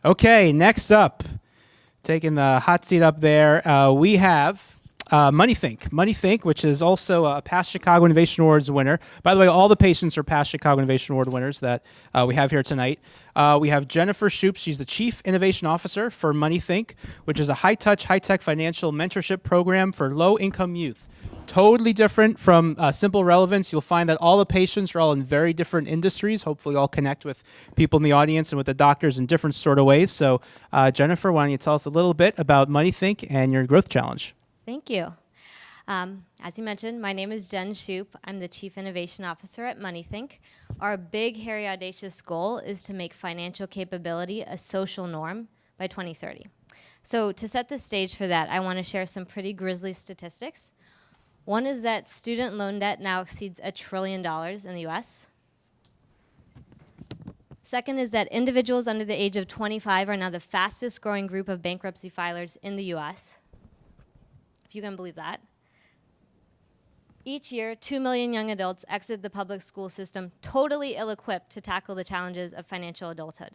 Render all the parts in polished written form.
Okay, next up, taking the hot seat up there, we have Moneythink. Moneythink, which is also a past Chicago Innovation Awards winner. By the way, all the patients are past Chicago Innovation Award winners that we have here tonight. We have Jennifer Shoup. She's the Chief Innovation Officer for Moneythink, which is a high-touch, high-tech financial mentorship program for low-income youth. Totally different from Simple Relevance. You'll find that all the patients are all in very different industries. Hopefully all connect with people in the audience and with the doctors in different sort of ways. So Jennifer, why don't you tell us a little bit about Moneythink and your growth challenge? Thank you. As you mentioned, my name is Jen Shoup. I'm the Chief Innovation Officer at Moneythink. Our big, hairy, audacious goal is to make financial capability a social norm by 2030. So to set the stage for that, I want to share some pretty grisly statistics. One is that student loan debt now exceeds $1 trillion in the US. Second is that individuals under the age of 25 are now the fastest growing group of bankruptcy filers in the US, if you can believe that. Each year, 2 million young adults exit the public school system totally ill-equipped to tackle the challenges of financial adulthood.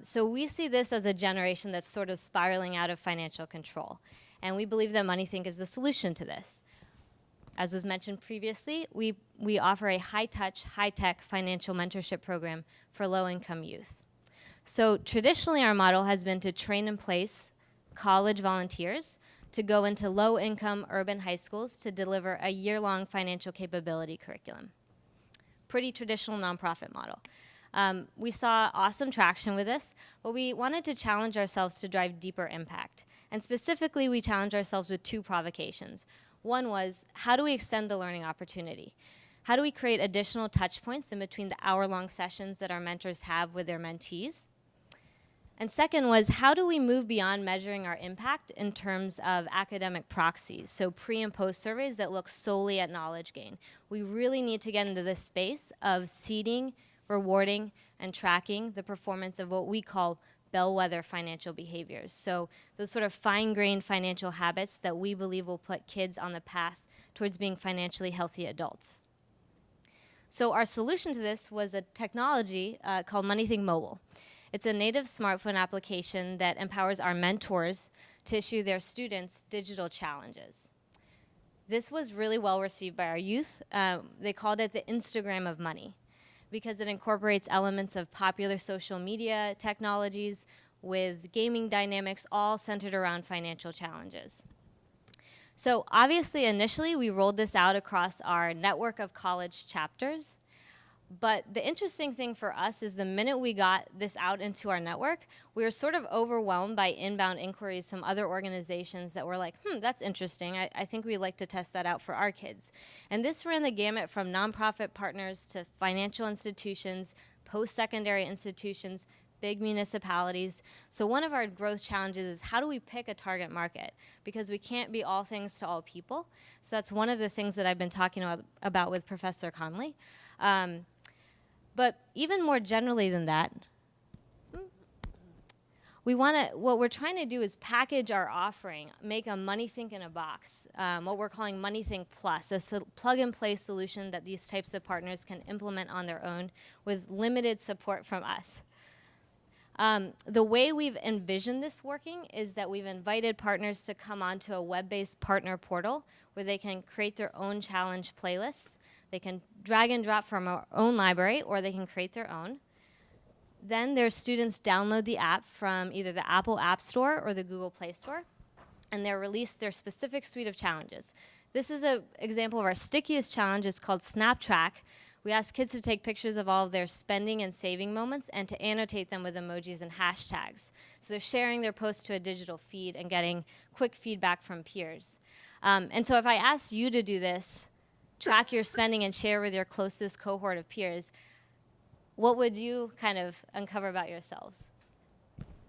So we see this as a generation that's sort of spiraling out of financial control. And we believe that Moneythink is the solution to this. As was mentioned previously, we offer a high-touch, high-tech financial mentorship program for low-income youth. So traditionally, our model has been to train and place college volunteers to go into low-income urban high schools to deliver a year-long financial capability curriculum. Pretty traditional nonprofit model. We saw awesome traction with this, but we wanted to challenge ourselves to drive deeper impact. And specifically, we challenged ourselves with two provocations. One was, how do we extend the learning opportunity? How do we create additional touch points in between the hour-long sessions that our mentors have with their mentees? And second was, how do we move beyond measuring our impact in terms of academic proxies, so pre and post surveys that look solely at knowledge gain? We really need to get into this space of seeding, rewarding, and tracking the performance of what we call bellwether financial behaviors. So those sort of fine-grained financial habits that we believe will put kids on the path towards being financially healthy adults. So our solution to this was a technology called Moneythink Mobile. It's a native smartphone application that empowers our mentors to issue their students digital challenges. This was really well received by our youth. They called it the Instagram of money, because it incorporates elements of popular social media technologies with gaming dynamics all centered around financial challenges. So obviously, initially, we rolled this out across our network of college chapters. But the interesting thing for us is the minute we got this out into our network, we were sort of overwhelmed by inbound inquiries from other organizations that were like, that's interesting. I think we'd like to test that out for our kids. And this ran the gamut from nonprofit partners to financial institutions, post-secondary institutions, big municipalities. So one of our growth challenges is, how do we pick a target market? Because we can't be all things to all people. So that's one of the things that I've been talking about with Professor Conley. But even more generally than that, what we're trying to do is package our offering, make a Moneythink in a box, what we're calling Moneythink Plus, a plug-and-play solution that these types of partners can implement on their own with limited support from us. The way we've envisioned this working is that we've invited partners to come onto a web-based partner portal where they can create their own challenge playlists. They can drag and drop from our own library, or they can create their own. Then their students download the app from either the Apple App Store or the Google Play Store, and they're released their specific suite of challenges. This is an example of our stickiest challenge. It's called Snap Track. We ask kids to take pictures of all of their spending and saving moments and to annotate them with emojis and hashtags. So they're sharing their posts to a digital feed and getting quick feedback from peers. And so if I asked you to do this, track your spending and share with your closest cohort of peers, what would you kind of uncover about yourselves?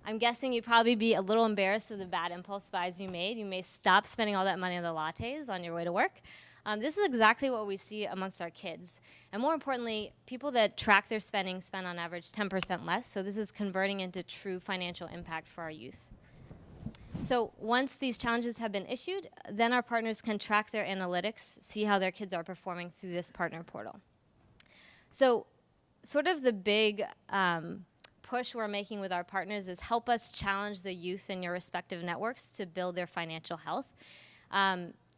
I'm guessing you'd probably be a little embarrassed of the bad impulse buys you made. You may stop spending all that money on the lattes on your way to work. This is exactly what we see amongst our kids. And more importantly, people that track their spending spend on average 10% less. So this is converting into true financial impact for our youth. So once these challenges have been issued, then our partners can track their analytics, see how their kids are performing through this partner portal. So sort of the big push we're making with our partners is help us challenge the youth in your respective networks to build their financial health.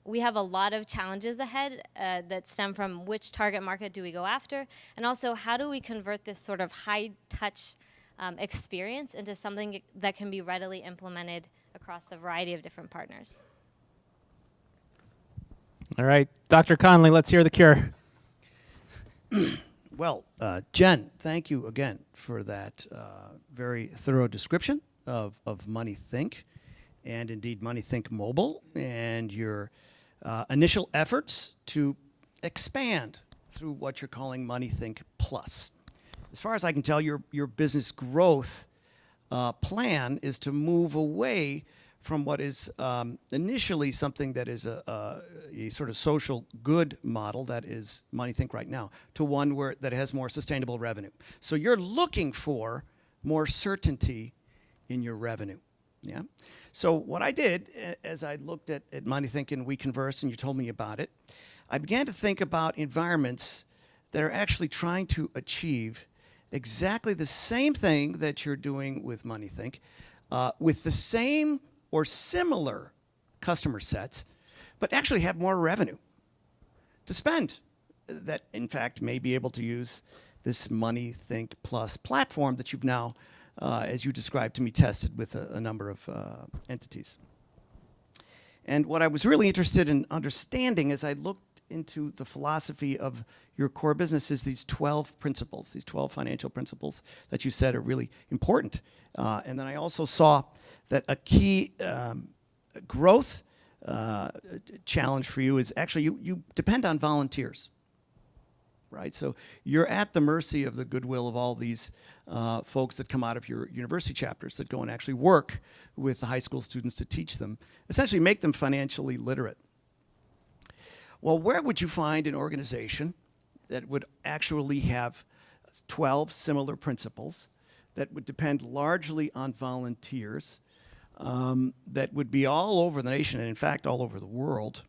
We have a lot of challenges ahead that stem from which target market do we go after, and also how do we convert this sort of high-touch experience into something that can be readily implemented across a variety of different partners. All right, Dr. Conley, let's hear the cure. Well, Jen, thank you again for that very thorough description of Moneythink, and indeed Moneythink Mobile, and your initial efforts to expand through what you're calling Moneythink Plus. As far as I can tell, your business growth plan is to move away from what is initially something that is a sort of social good model that is Moneythink right now, to one that has more sustainable revenue. So you're looking for more certainty in your revenue. Yeah. So what I did, as I looked at Moneythink and we conversed and you told me about it, I began to think about environments that are actually trying to achieve exactly the same thing that you're doing with Moneythink, with the same or similar customer sets, but actually have more revenue to spend, that in fact may be able to use this Moneythink Plus platform that you've now, as you described to me, tested with a number of entities. And what I was really interested in understanding as I looked into the philosophy of your core business is these 12 principles, these 12 financial principles that you said are really important. And then I also saw that a key growth challenge for you is actually you depend on volunteers, right? So you're at the mercy of the goodwill of all these folks that come out of your university chapters that go and actually work with the high school students to teach them, essentially make them financially literate. Well, where would you find an organization that would actually have 12 similar principles that would depend largely on volunteers, that would be all over the nation and in fact all over the world,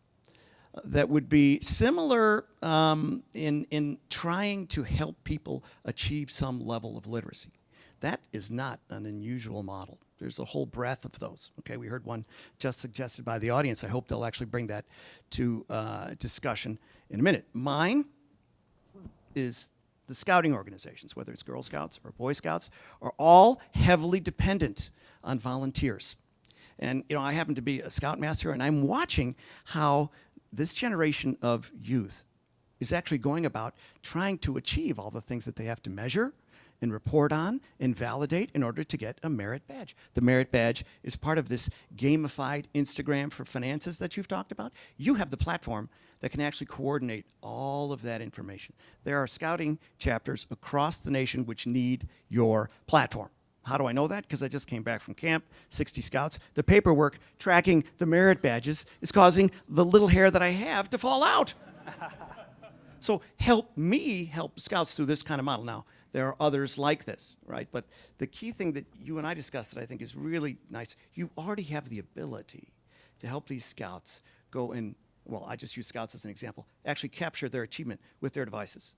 that would be similar in trying to help people achieve some level of literacy? That is not an unusual model. There's a whole breadth of those. Okay, we heard one just suggested by the audience. I hope they'll actually bring that to discussion in a minute. Mine is the scouting organizations, whether it's Girl Scouts or Boy Scouts, are all heavily dependent on volunteers. And you know, I happen to be a scoutmaster, and I'm watching how this generation of youth is actually going about trying to achieve all the things that they have to measure and report on and validate in order to get a merit badge. The merit badge is part of this gamified Instagram for finances that you've talked about. You have the platform that can actually coordinate all of that information. There are scouting chapters across the nation which need your platform. How do I know that? Because I just came back from camp, 60 scouts. The paperwork tracking the merit badges is causing the little hair that I have to fall out. So help me help scouts through this kind of model. Now, there are others like this, right? But the key thing that you and I discussed that I think is really nice, you already have the ability to help these scouts go and, well, I just use scouts as an example, actually capture their achievement with their devices.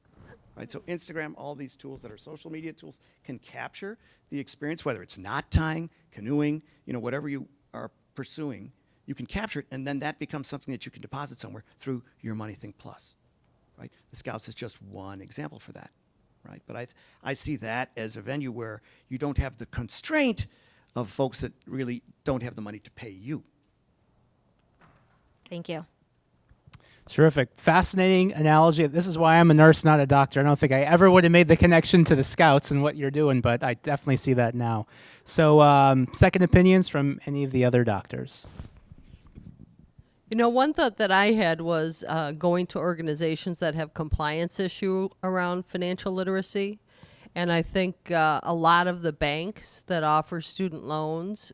Right, so Instagram, all these tools that are social media tools can capture the experience, whether it's knot tying, canoeing, you know, whatever you are pursuing, you can capture it, and then that becomes something that you can deposit somewhere through your Moneythink Plus, right? The Scouts is just one example for that, right? But I see that as a venue where you don't have the constraint of folks that really don't have the money to pay you. Thank you. Terrific. Fascinating analogy. This is why I'm a nurse, not a doctor. I don't think I ever would have made the connection to the Scouts and what you're doing, but I definitely see that now. So second opinions from any of the other doctors? You know, one thought that I had was going to organizations that have compliance issue around financial literacy. And I think a lot of the banks that offer student loans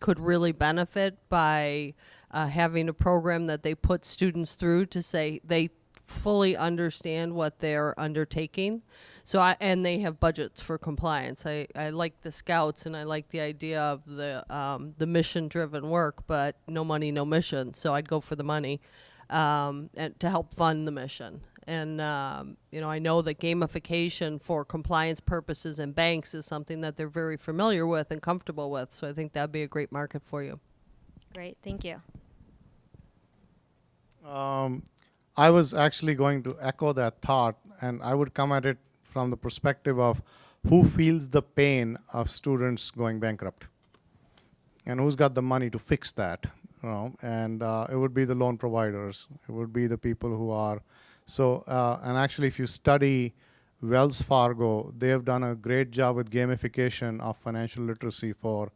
could really benefit by having a program that they put students through to say they fully understand what they're undertaking. So and they have budgets for compliance. I like the Scouts, and I like the idea of the mission-driven work, but no money, no mission. So I'd go for the money and to help fund the mission. And, I know that gamification for compliance purposes in banks is something that they're very familiar with and comfortable with. So I think that'd be a great market for you. Great, thank you. I was actually going to echo that thought, and I would come at it from the perspective of who feels the pain of students going bankrupt, and who's got the money to fix that. And it would be the loan providers. It would be the people who are. So, and actually, if you study Wells Fargo, they have done a great job with gamification of financial literacy for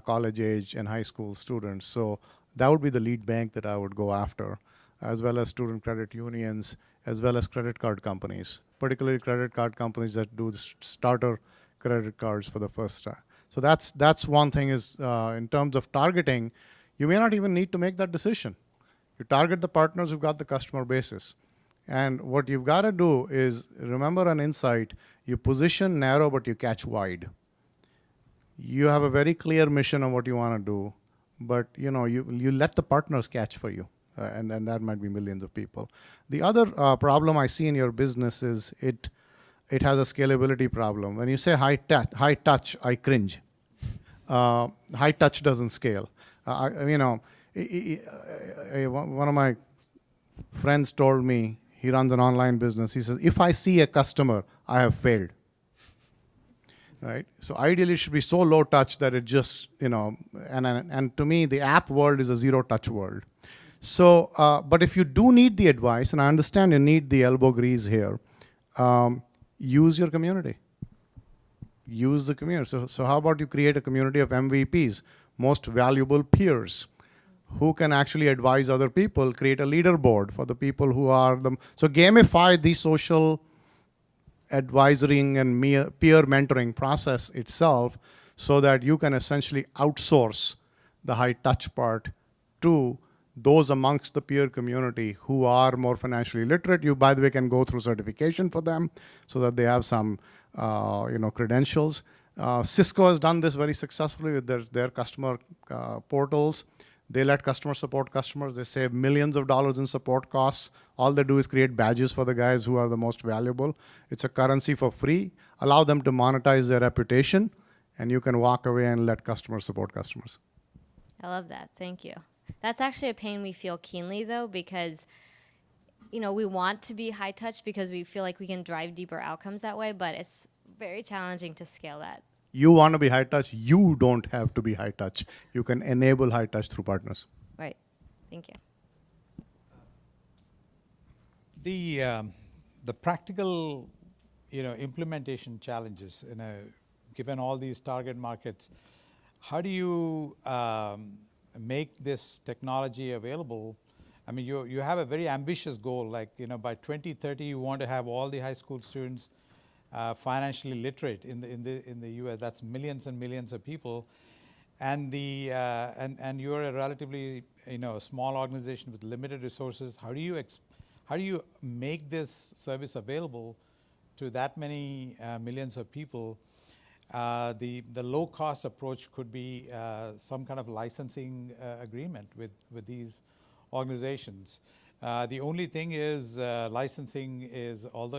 college age and high school students. So that would be the lead bank that I would go after, as well as student credit unions, as well as credit card companies, particularly credit card companies that do the starter credit cards for the first time. So that's one thing is in terms of targeting, you may not even need to make that decision. You target the partners who've got the customer basis. And what you've got to do is remember an insight. You position narrow, but you catch wide. You have a very clear mission of what you want to do, but you let the partners catch for you. And then that might be millions of people. The other problem I see in your business is it has a scalability problem. When you say high touch, I cringe. High touch doesn't scale. One of my friends told me, he runs an online business. He says, if I see a customer, I have failed. Right? So ideally, it should be so low touch that it just, and to me, the app world is a zero touch world. So, but if you do need the advice, and I understand you need the elbow grease here, use your community. Use the community. So how about you create a community of MVPs, most valuable peers, who can actually advise other people, create a leaderboard for the people who are so gamify the social advising and peer mentoring process itself so that you can essentially outsource the high touch part to those amongst the peer community who are more financially literate. You, by the way, can go through certification for them so that they have some credentials. Cisco has done this very successfully with their customer portals. They let customers support customers. They save millions of dollars in support costs. All they do is create badges for the guys who are the most valuable. It's a currency for free. Allow them to monetize their reputation, and you can walk away and let customers support customers. I love that. Thank you. That's actually a pain we feel keenly, though, because we want to be high touch because we feel like we can drive deeper outcomes that way, but it's very challenging to scale that. You want to be high touch, you don't have to be high touch. You can enable high touch through partners. Right. Thank you. The practical, implementation challenges given all these target markets, how do you make this technology available? I mean, you have a very ambitious goal, like by 2030 you want to have all the high school students financially literate in the U.S. That's millions and millions of people, and and you're a relatively small organization with limited resources. How do you make this service available to that many millions of people? The low cost approach could be some kind of licensing agreement with these organizations. The only thing is licensing is, although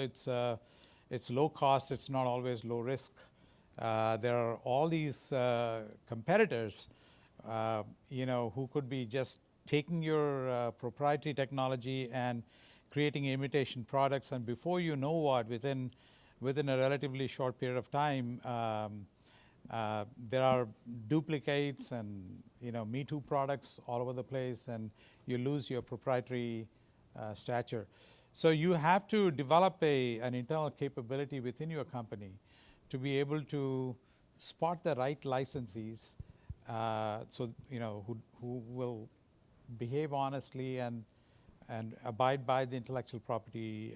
it's low cost, it's not always low risk. There are all these competitors, who could be just taking your proprietary technology and creating imitation products, and before you know what, within a relatively short period of time, there are duplicates and Me Too products all over the place, and you lose your proprietary stature. So you have to develop an internal capability within your company to be able to spot the right licensees, who will behave honestly and abide by the intellectual property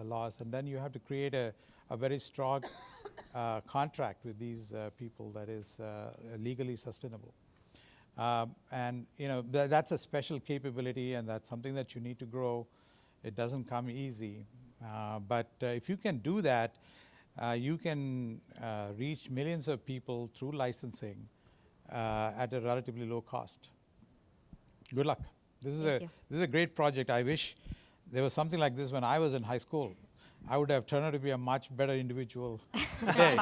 laws, and then you have to create a very strong contract with these people that is legally sustainable. That's a special capability, and that's something that you need to grow. It doesn't come easy, but if you can do that, you can reach millions of people through licensing at a relatively low cost. Good luck. This is a great project. I wish there was something like this when I was in high school, I would have turned out to be a much better individual today.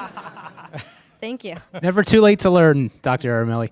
Thank you. Never too late to learn, Dr. Aramelli.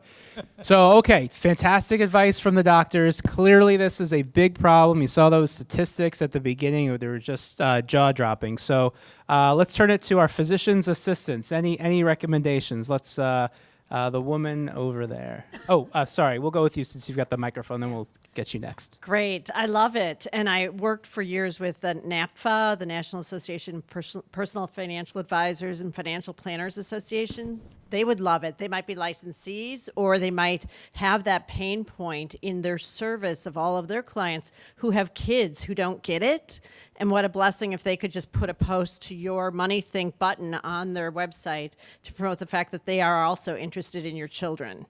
So, okay, fantastic advice from the doctors. Clearly, this is a big problem. You saw those statistics at the beginning; they were just jaw-dropping. So, let's turn it to our physician's assistants. Any recommendations? Let's the woman over there. Oh, sorry, we'll go with you since you've got the microphone. Then we'll get you next. Great. I love it. And I worked for years with the NAPFA, the National Association of Personal Financial Advisors and Financial Planners Associations. They would love it. They might be licensees, or they might have that pain point in their service of all of their clients who have kids who don't get it. And what a blessing if they could just put a post to your Moneythink button on their website to promote the fact that they are also interested in your children.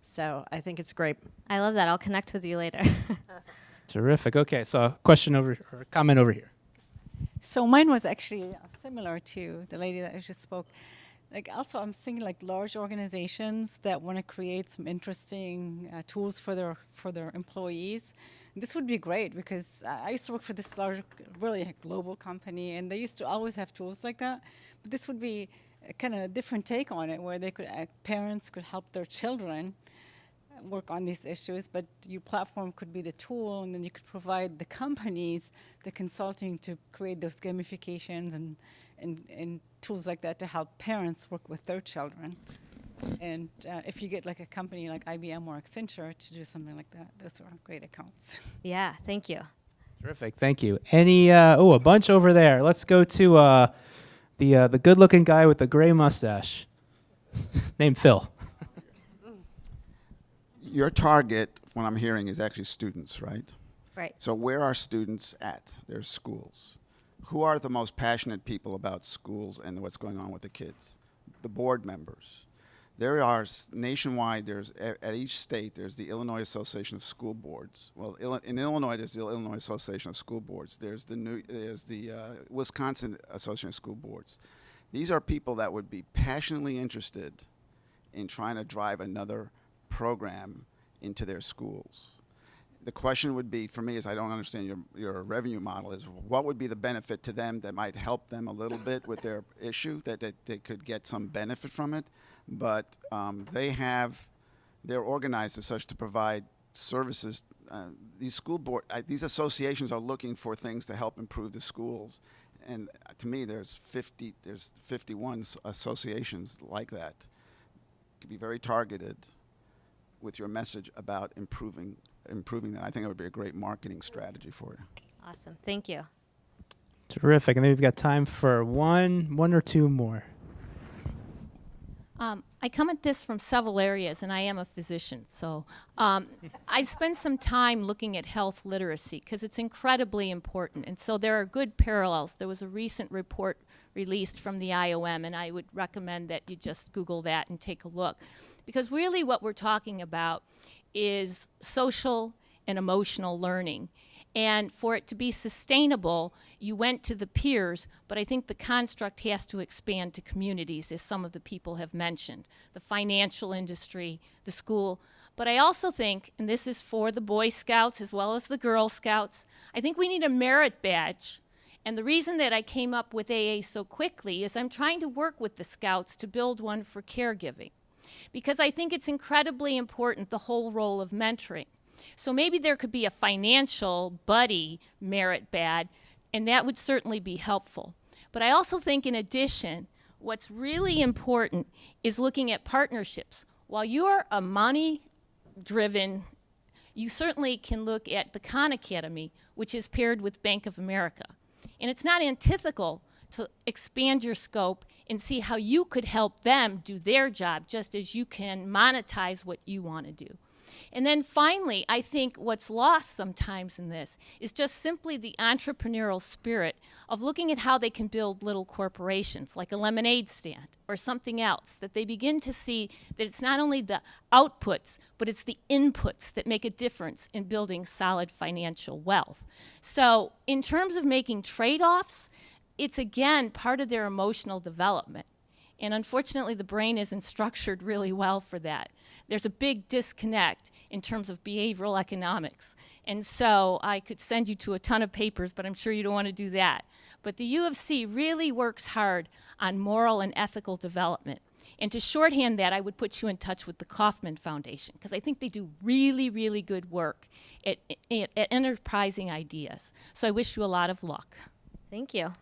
So I think it's great. I love that. I'll connect with you later. Terrific. Okay, so question over or comment over here. So mine was actually similar to the lady that just spoke. Like also, I'm thinking like large organizations that want to create some interesting tools for their employees. This would be great because I used to work for this large, really global company, and they used to always have tools like that. But this would be a kind of different take on it, where they could parents could help their children work on these issues, but your platform could be the tool, and then you could provide the companies the consulting to create those gamifications and tools like that to help parents work with their children. And if you get like a company like IBM or Accenture to do something like that, those are great accounts. Yeah, thank you. Terrific. Thank you. Any? A bunch over there. Let's go to the good-looking guy with the gray mustache, named Phil. Your target, what I'm hearing, is actually students, right? Right. So where are students at? There's schools. Who are the most passionate people about schools and what's going on with the kids? The board members. There are nationwide, at each state, there's the Illinois Association of School Boards. Well, in Illinois, there's the Illinois Association of School Boards. There's the Wisconsin Association of School Boards. These are people that would be passionately interested in trying to drive another program into their schools. The question would be, for me, is I don't understand your revenue model, is what would be the benefit to them that might help them a little bit with their issue, that they could get some benefit from it, but they're organized as such to provide services. These associations are looking for things to help improve the schools, and to me, there's 51 associations like that. It could be very targeted with your message about improving that. I think it would be a great marketing strategy for you. Awesome. Thank you. Terrific. And then we've got time for one or two more. I come at this from several areas, and I am a physician. So I spend some time looking at health literacy because it's incredibly important. And so there are good parallels. There was a recent report released from the IOM, and I would recommend that you just Google that and take a look. Because really what we're talking about is social and emotional learning. And for it to be sustainable, you went to the peers, but I think the construct has to expand to communities, as some of the people have mentioned, the financial industry, the school. But I also think, and this is for the Boy Scouts as well as the Girl Scouts, I think we need a merit badge. And the reason that I came up with AA so quickly is I'm trying to work with the Scouts to build one for caregiving, because I think it's incredibly important, the whole role of mentoring. So maybe there could be a financial buddy merit badge, and that would certainly be helpful. But I also think, in addition, what's really important is looking at partnerships. While you're a money-driven, you certainly can look at the Khan Academy, which is paired with Bank of America. And it's not antithetical to expand your scope and see how you could help them do their job, just as you can monetize what you want to do. And then finally, I think what's lost sometimes in this is just simply the entrepreneurial spirit of looking at how they can build little corporations, like a lemonade stand or something else, that they begin to see that it's not only the outputs, but it's the inputs that make a difference in building solid financial wealth. So in terms of making trade-offs, it's again part of their emotional development. And unfortunately, the brain isn't structured really well for that. there's a big disconnect in terms of behavioral economics. And so I could send you to a ton of papers, but I'm sure you don't want to do that. But the U of C really works hard on moral and ethical development. And to shorthand that, I would put you in touch with the Kauffman Foundation, because I think they do really, really good work at enterprising ideas. So I wish you a lot of luck. Thank you.